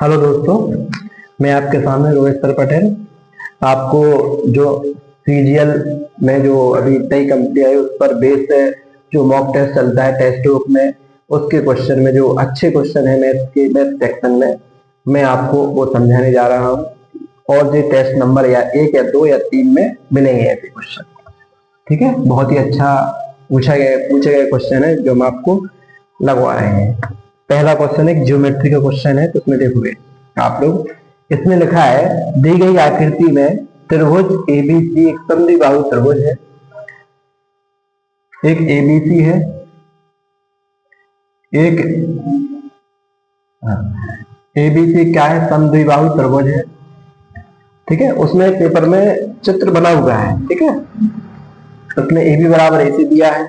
Hello दोस्तों, मैं आपके सामने रोहित सर पटेल। आपको जो सीजीएल में जो अभी नई कंपनी आई उस पर बेस है, जो मॉक टेस्ट चलता है टेस्ट बुक में, उसके क्वेश्चन में जो अच्छे क्वेश्चन है मैथ सेक्शन में मैं आपको वो समझाने जा रहा हूँ। और जो टेस्ट नंबर या 1 या 2 या 3 में मिलेंगे ऐसे क्वेश्चन। ठीक है, बहुत ही अच्छा पूछे गए क्वेश्चन है जो हम आपको लगवा रहे हैं। पहला क्वेश्चन एक ज्योमेट्री का क्वेश्चन है, तो उसमें देखोगे आप लोग, इसमें लिखा है दी गई आकृति में त्रिभुज एबीसी एक समद्विबाहु त्रिभुज है। एक एबीसी है, एक एबीसी क्या है, समद्विबाहु त्रिभुज है। ठीक है, उसमें पेपर में चित्र बना हुआ है। ठीक है, उसमें ए बी बराबर ए सी दिया है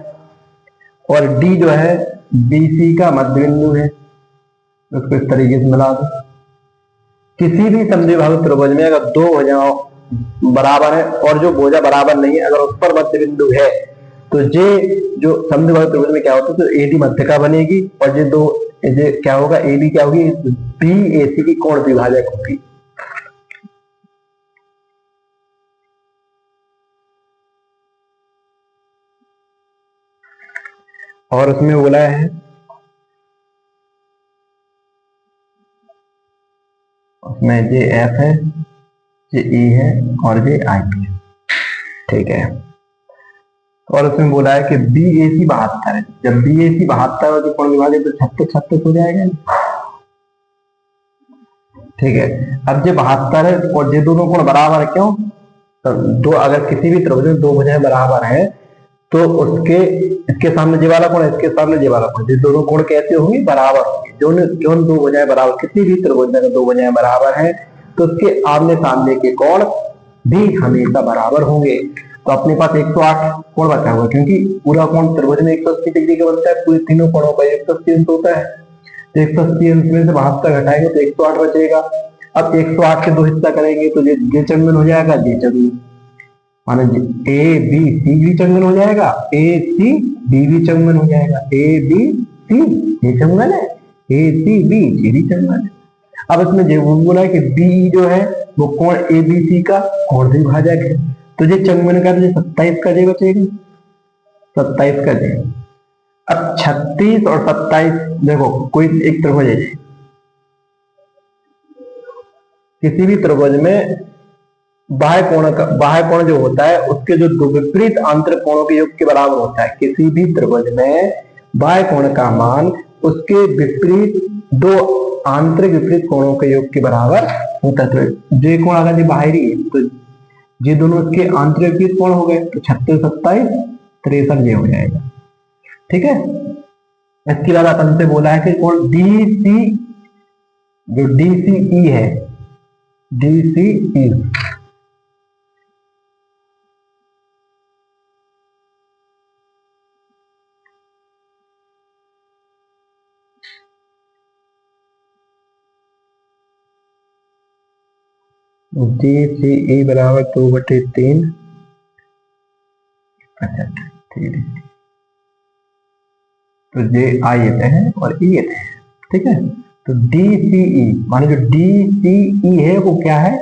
और डी जो है बीसी का मध्य बिंदु है। उसको इस तरीके से मिला दो। किसी भी समद्विबाहु त्रिभुज में अगर दो भुजाओं बराबर है और जो भुजा बराबर नहीं है, अगर उस पर मध्य बिंदु है, तो ये जो समद्विबाहु त्रिभुज में क्या होता है, तो एडी मध्यिका बनेगी और ये क्या होगा, एबी क्या होगी, बी एसी की कोण द्विभाजक होगी। और उसमें बोला है उसमें जे एफ है, जे ई है और जे आई है। ठीक है, और उसमें बोला है कि बी ए सी 72 है। जब बी ए सी 72 हो तो कोण विभाजक तो 36 हो जाएगा। ठीक है, अब ये 72 है और ये दोनों कोण बराबर है। क्यों? तो दो, अगर किसी भी त्रिभुज में दो भुजाएं बराबर है तो उसके इसके सामने ये वाला कोण, इसके सामने ये वाला कोण, ये दोनों कोण कैसे होंगे, बराबर होंगे। जो दो भुजाएं बराबर, किसी भी त्रिभुज में दो भुजाएं बराबर है तो उसके आमने सामने के कोण भी हमेशा बराबर होंगे। तो अपने पास 108 कोण बचा हुआ, क्योंकि पूरा कोण त्रिभुज में 180 डिग्री का बनता है, पूरे तीनों कोणों पर 180 अंश होता है। तो 180 अंश में से 72 घटाएंगे तो 108 बचेगा। अब 108 के दो हिस्सा करेंगे तो ये चंगुन हो जाएगा, ये चंगुन, माना ए बी सी भी चंगुन हो जाएगा, ए सी बी भी चंगुन हो जाएगा, ए बी सी ये चंगुन है, ए सी बी ये भी चंगुन है। अब इसमें जो बोला है कि बी जो है वो कोण ए बी सी का कोण द्विभाजक है, तो ये चंगुन का 27 का जे बचेगा, 27 का जे। अब 36 और 27 देखो, कोई एक त्रिभुज है, किसी भी त्रिभुज में बाह्य कोण जो होता है उसके जो दो विपरीत आंतरिक कोणों के योग के बराबर होता है। किसी भी त्रिभुज में बाह्य कोण का मान उसके विपरीत दो आंतरिक विपरीत कोणों के योग के बराबर होता है। तो जे कोण अगर ये बाहरी है तो ये दोनों इसके आंतरिक विपरीत कोण हो गए, तो 36 27 63 ये हो जाएगा। ठीक है, इसके बाद अपन से बोला है कि कोण डी सी, जो डी सी ई है, डी सी ई, डी सी ई बराबर 2/3। अच्छा ठीक है, तो जे आई येते हैं और ई येते हैं। ठीक है, तो डी सी ई माने जो डी सी ई है वो क्या है,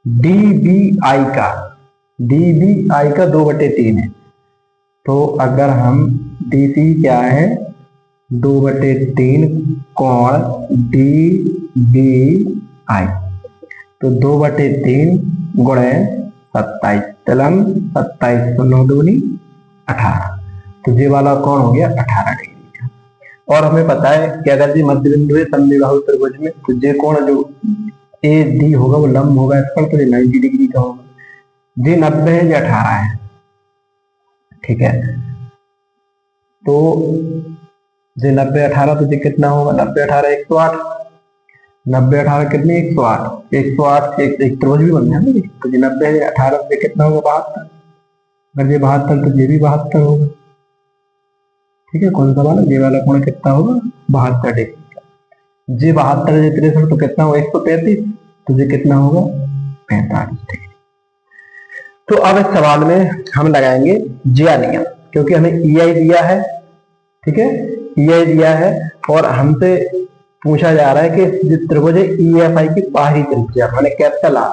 डी बी आई का, डी बी आई का 2/3 है। तो अगर हम डी सी क्या है 2/3 कोण डी बी आई, तो 2/3 गुणे 27 तलम 27 तो 9 दूनी 18, तो ये वाला कोण हो गया 18 डिग्री का। और हमें पता है कि अगर ये मध्य बिंदु है समद्विबाहु त्रिभुज में, तो ये कोण जो ए डी होगा वो लंब होगा इस पर, तो ये 90 डिग्री का होगा। ये 90 है, ये 18 है। ठीक है, तो ये 90 18 तो ये कितना होगा, 90 18 108, 90 18 कितनी 108, 108 एक त्रिभुज भी बन जाएगा। तो ये 90 18 से कितना होगा 72, अगर ये 72 तो ये भी 72 होगा। ठीक है, कौन सा वाला, ये वाला कोण कितना होगा 72 डिग्री का। ये 72 ये 63 तो कितना होगा 135, तो ये कितना होगा 45 डिग्री। तो अब इस सवाल में हम लगाएंगे जिया नियम, क्योंकि हमें ई आई दिया है। ठीक है, ई आई दिया है और हमसे पूछा जा रहा है कि जिस त्रिभुज EFI की बाहरी त्रिज्या माने कैपिटल आर,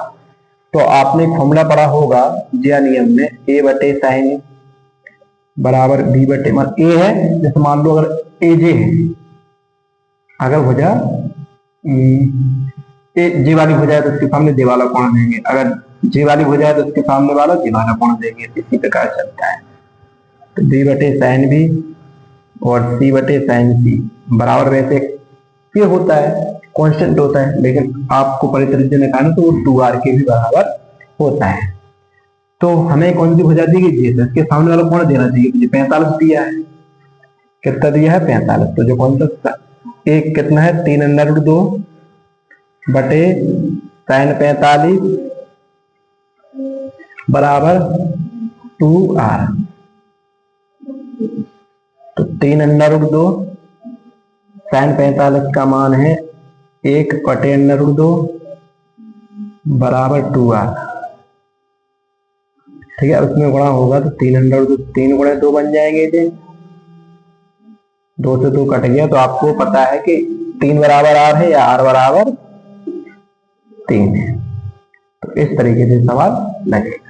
तो आपने फॉर्मूला पढ़ा होगा ज्या नियम में, ए बटे साइन बराबर बी बटे मान ए है, जैसे मान लो अगर एजे है, अगर भुजा जे वाली भुजा है तो उसके सामने जे वाला कोण देंगे, अगर जे वाली भुजा है तो उसके सामने वाला जे वाला कोण देंगे, इसी प्रकार चलता है। तो बी बटे साइन बी और सी बटे साइन सी बराबर, वैसे ये होता है कांस्टेंट होता है, लेकिन आपको परित्रिज्य ने कहा ना तो वो 2r के भी बराबर होता है। तो हमें कौन सी भुजा दी गई है, इसके सामने वाला कोण देना चाहिए, मुझे 45 दिया है, कितना दिया है 45, तो जो कौन सा एक कितना है 3√2 बटे साइन 45 बराबर 2r, तो 3√2 साइन 45 का मान है 1/√2 बराबर 2r, ठीक है। उसमें गुणा होगा तो 3√2 3 गुणे 2 बन जाएंगे, थे 2 से 2 कट गया, तो आपको पता है कि 3 बराबर r है या r बराबर 3 है। तो इस तरीके से सवाल लगेगा।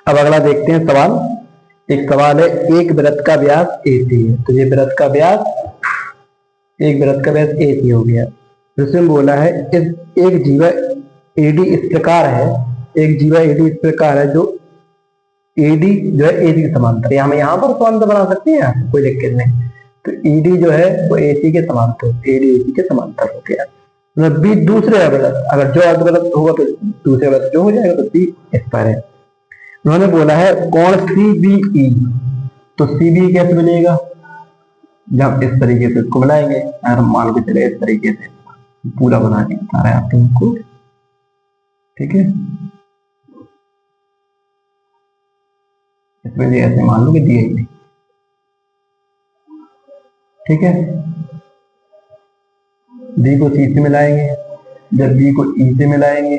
अब अगला देखते हैं सवाल। एक सवाल है, एक वृत्त का व्यास AC है, तो ये वृत्त का व्यास, एक वृत्त का व्यास AC हो गया। जिसमें बोला है इस एक जीवा AD इस प्रकार है, एक जीवा AD इस प्रकार है जो AD जो है AC के समांतर, हम यहाँ पर समांतर बना सकते हैं, कोई दिक्कत नहीं। तो ED जो है वो AC के समांतर, AD AC के समांतर हो गया। मतलब B दूसरे वृत्त, अगर जो अर्धवृत्त होगा तो दूसरे वृत्त जो हो जाएगा, तो B इस पर है। उन्होंने बोला है कोण CBE, तो CBE कैसे बनेगा, जब इस तरीके से इसको बनाएंगे, अगर मान के चले इस तरीके से पूरा बना के बता रहे हैं आप तुमको। ठीक है, इसमें ऐसे मान लो कि दिए ही नहीं। ठीक है, बी को सी से मिलाएंगे, जब बी को ई से मिलाएंगे,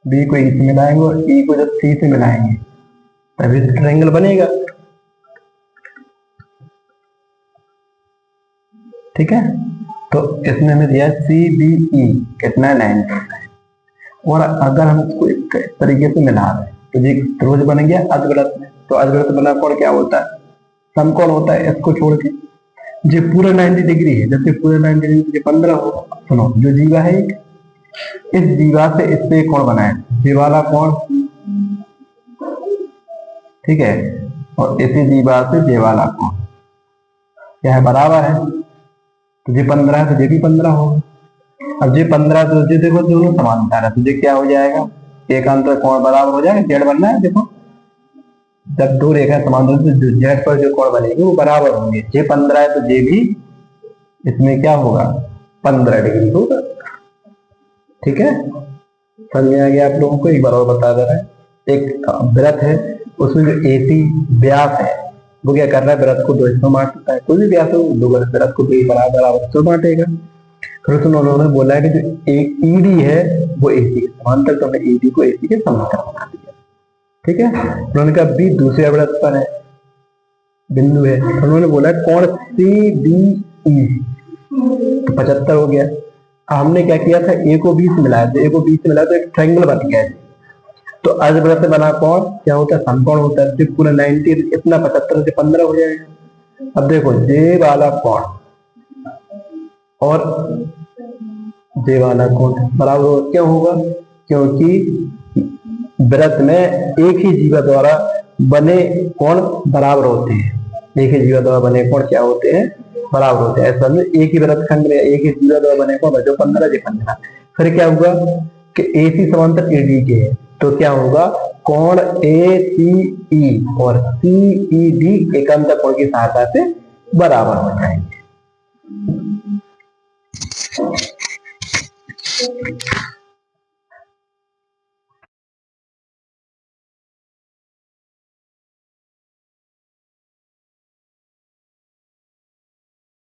बी को ई से मिलाएंगे और ई को जब सी से मिलाएंगे तभी ट्रायंगल बनेगा। ठीक है, तो इसमें हमें दिया सी बी ई कितना 90 है, और अगर हम इसको इस तरीके से मिला रहे हैं तो ये त्रिभुज बन गया अर्धवृत्त में। तो अर्धवृत्त बना कोण क्या होता है, समकोण होता है। इसको छोड़ के जो पूरा 90 डिग्री है, जब पूरा 90 डिग्री 15 होगा। सुनो, जो जीवा है इस जीवा से इससे कोण बनाए, ये वाला कोण, ठीक है, और इसी जीवा से ये वाला कोण क्या है, बराबर है। तो ये 15 है तो ये भी 15 होगा। अब ये 15 तो ये देखो दोनों समांतर है, तो ये क्या हो जाएगा, एक अंतर कोण बराबर हो जाएगा। जेड बनना है, देखो जब दो रेखा समांतर तो जो जेड पर जो कोण बनेगी वो बराबर होंगे। ये 15 है तो ये भी इसमें क्या होगा, 15 डिग्री होगा। ठीक है, समझ में आ गया आप लोगों को। एक बार और बता दे रहा है, एक वृत्त है उसमें जो AC व्यास है वो क्या कर रहा है, वृत्त को दो हिस्सों में बांटता है। कोई भी व्यास हो, दो वृत्त को दो बराबर हिस्सों में बांटेगा। फिर उन्होंने बोला है कि जो एक ED है वो AC के समांतर, तो हमने ED को AC के समांतर बना दिया। ठीक है, उन्होंने कहा B दूसरे वृत्त पर है, बिंदु है, उन्होंने बोला कोण CBE तो 75 हो गया। हमने क्या किया था, A को 20 मिलाया, तो A को 20 मिलाया तो एक ट्रायंगल बन गया। तो अर्धवृत्त बना कोण क्या होता है, समकोण होता है। पूरा 90 इतना 75 से 15 हो जाएगा। अब देखो ये वाला कोण और ये वाला कोण बराबर क्यों होगा, क्योंकि वृत्त में एक ही जीवा द्वारा बने कोण बराबर होते हैं। एक ही जीवा द्वारा बने कोण क्या होते हैं, बराबर होते हैं। ऐसा एक ही वृत्त खंड में एक ही जीवा द्वारा बने कोण जो 15 जो 15। फिर क्या हुआ कि AC समांतर AD के है, तो क्या होगा, कोण ACE और CED एकांतर कोण की सहायता से बराबर हो जाएंगे।